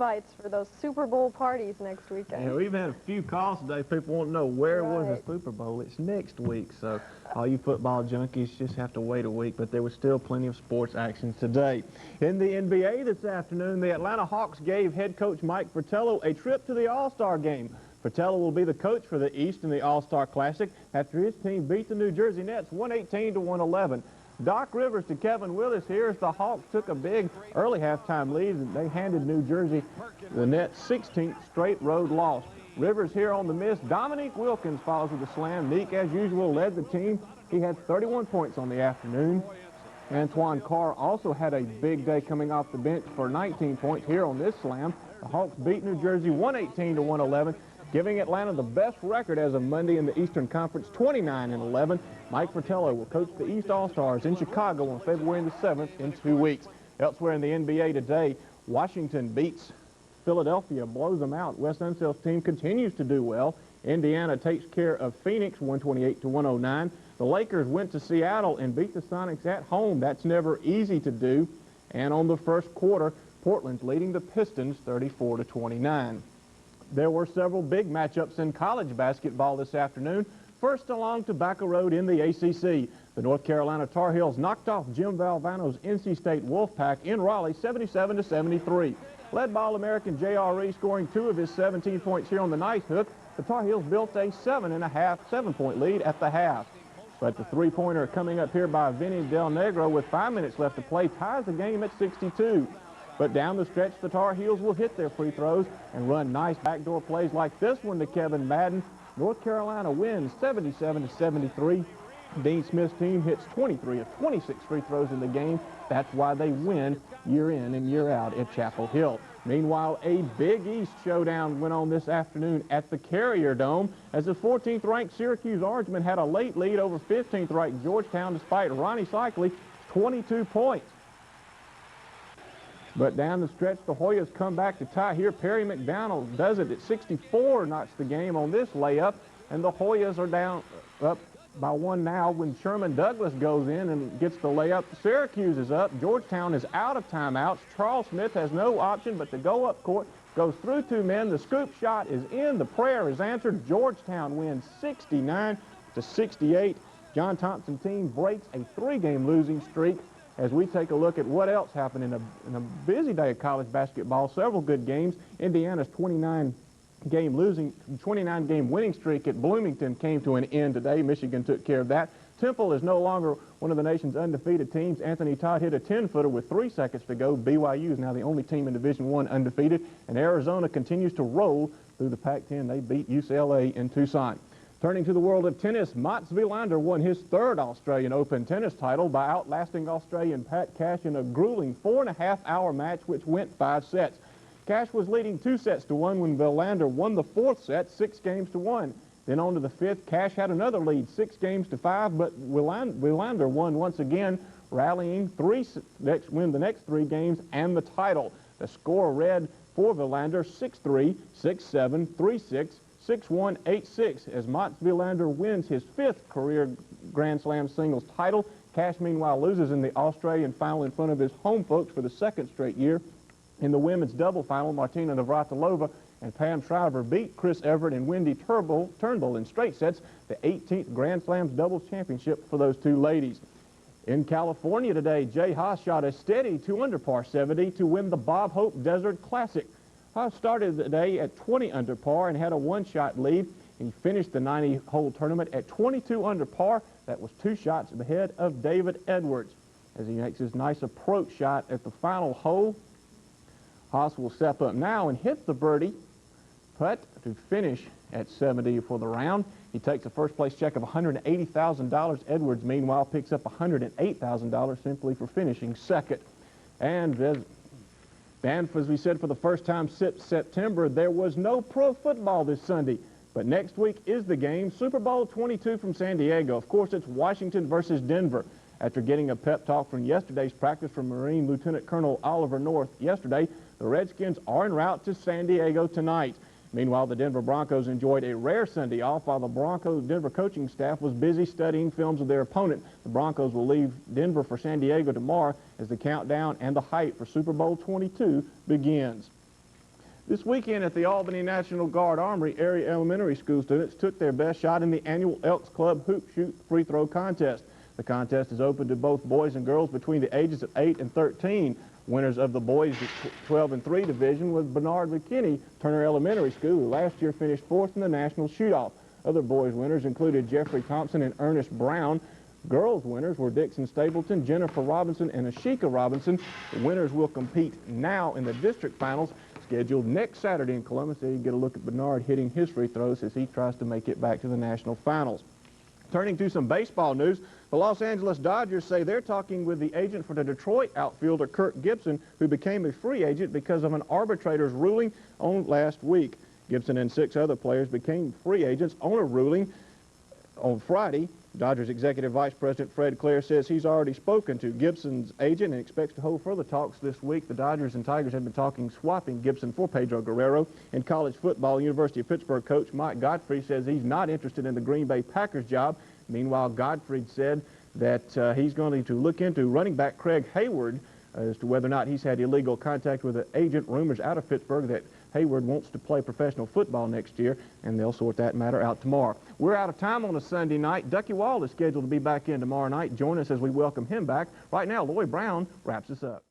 invites for those Super Bowl parties next weekend. Yeah, we've had a few calls today. People want to know where was the Super Bowl. It's next week, so all you football junkies just have to wait a week, but there was still plenty of sports action today. In the NBA this afternoon, the Atlanta Hawks gave head coach Mike Fratello a trip to the All-Star game. Fratello will be the coach for the East in the All-Star Classic after his team beat the New Jersey Nets 118-111. Doc Rivers to Kevin Willis here as the Hawks took a big early halftime lead, and they handed New Jersey the Nets' 16th straight road loss. Rivers here on the miss. Dominique Wilkins follows with a slam. Neek, as usual, led the team. He had 31 points on the afternoon. Antoine Carr also had a big day coming off the bench for 19 points here on this slam. The Hawks beat New Jersey 118-111. Giving Atlanta the best record as of Monday in the Eastern Conference, 29-11. Mike Fratello will coach the East All-Stars in Chicago on February the 7th in 2 weeks. Elsewhere in the NBA today, Washington beats Philadelphia, blows them out. Wes Unsel's team continues to do well. Indiana takes care of Phoenix 128-109. The Lakers went to Seattle and beat the Sonics at home. That's never easy to do. And on the first quarter, Portland's leading the Pistons 34-29. There were several big matchups in college basketball this afternoon. First along Tobacco Road in the ACC. The North Carolina Tar Heels knocked off Jim Valvano's NC State Wolfpack in Raleigh 77-73. Led by All-American J.R.E. scoring 2 of his 17 points here on the night hook, the Tar Heels built a 7-point lead at the half. But the three-pointer coming up here by Vinny Del Negro with 5 minutes left to play ties the game at 62. But down the stretch, the Tar Heels will hit their free throws and run nice backdoor plays like this one to Kevin Madden. North Carolina wins 77-73. Dean Smith's team hits 23 of 26 free throws in the game. That's why they win year in and year out at Chapel Hill. Meanwhile, a Big East showdown went on this afternoon at the Carrier Dome as the 14th-ranked Syracuse Orangemen had a late lead over 15th-ranked Georgetown despite Ronnie Cycli, 22 points. But down the stretch, the Hoyas come back to tie here. Perry McDonald does it at 64, knocks the game on this layup, and the Hoyas are down up by 1 now when Sherman Douglas goes in and gets the layup. Syracuse is up. Georgetown is out of timeouts. Charles Smith has no option but to go up court, goes through 2 men. The scoop shot is in. The prayer is answered. Georgetown wins 69-68. John Thompson team breaks a 3-game losing streak. As we take a look at what else happened in a busy day of college basketball, several good games. Indiana's 29-game winning streak at Bloomington came to an end today. Michigan took care of that. Temple is no longer one of the nation's undefeated teams. Anthony Todd hit a 10-footer with 3 seconds to go. BYU is now the only team in Division I undefeated, and Arizona continues to roll through the Pac-10. They beat UCLA in Tucson. Turning to the world of tennis, Mats Wilander won his 3rd Australian Open tennis title by outlasting Australian Pat Cash in a grueling 4.5-hour match which went 5 sets. Cash was leading 2-1 when Wilander won the 4th set 6-1. Then on to the 5th, Cash had another lead 6-5, but Wilander won once again, rallying win the next 3 games and the title. The score read for Wilander 6-3, 6-7, 3-6, 6-1, 8-6 as Mats Wilander wins his 5th career Grand Slam singles title. Cash, meanwhile, loses in the Australian final in front of his home folks for the 2nd straight year. In the women's double final, Martina Navratilova and Pam Shriver beat Chris Everett and Wendy Turnbull in straight sets, the 18th Grand Slams doubles championship for those 2 ladies. In California today, Jay Haas shot a steady 2-under par 70 to win the Bob Hope Desert Classic. Haas started the day at 20 under par and had a 1-shot lead. He finished the 90-hole tournament at 22 under par. That was 2 shots ahead of David Edwards. As he makes his nice approach shot at the final hole, Haas will step up now and hit the birdie putt to finish at 70 for the round. He takes a first-place check of $180,000. Edwards, meanwhile, picks up $108,000 simply for finishing 2nd. And as we said, for the first time since September, there was no pro football this Sunday. But next week is the game, Super Bowl 22 from San Diego. Of course, it's Washington versus Denver. After getting a pep talk from yesterday's practice from Marine Lieutenant Colonel Oliver North yesterday, the Redskins are en route to San Diego tonight. Meanwhile, the Denver Broncos enjoyed a rare Sunday off while the Denver coaching staff was busy studying films of their opponent. The Broncos will leave Denver for San Diego tomorrow as the countdown and the hype for Super Bowl 22 begins. This weekend at the Albany National Guard Armory, area elementary school students took their best shot in the annual Elks Club Hoop Shoot Free Throw Contest. The contest is open to both boys and girls between the ages of 8 and 13. Winners of the boys 12 and 3 division was Bernard McKinney, Turner Elementary School, who last year finished 4th in the national shoot-off. Other boys winners included Jeffrey Thompson and Ernest Brown. Girls winners were Dixon Stapleton, Jennifer Robinson, and Ashika Robinson. The winners will compete now in the district finals, scheduled next Saturday in Columbus. There you get a look at Bernard hitting his free throws as he tries to make it back to the national finals. Turning to some baseball news, the Los Angeles Dodgers say they're talking with the agent for the Detroit outfielder Kirk Gibson, who became a free agent because of an arbitrator's ruling on last week. Gibson and 6 other players became free agents on a ruling on Friday. Dodgers Executive Vice President Fred Clare says he's already spoken to Gibson's agent and expects to hold further talks this week. The Dodgers and Tigers have been talking swapping Gibson for Pedro Guerrero. In college football, University of Pittsburgh coach Mike Gottfried says he's not interested in the Green Bay Packers job. Meanwhile, Gottfried said that he's going to look into running back Craig Hayward as to whether or not he's had illegal contact with an agent. Rumors out of Pittsburgh that Hayward wants to play professional football next year, and they'll sort that matter out tomorrow. We're out of time on a Sunday night. Ducky Wall is scheduled to be back in tomorrow night. Join us as we welcome him back. Right now, Lloyd Brown wraps us up.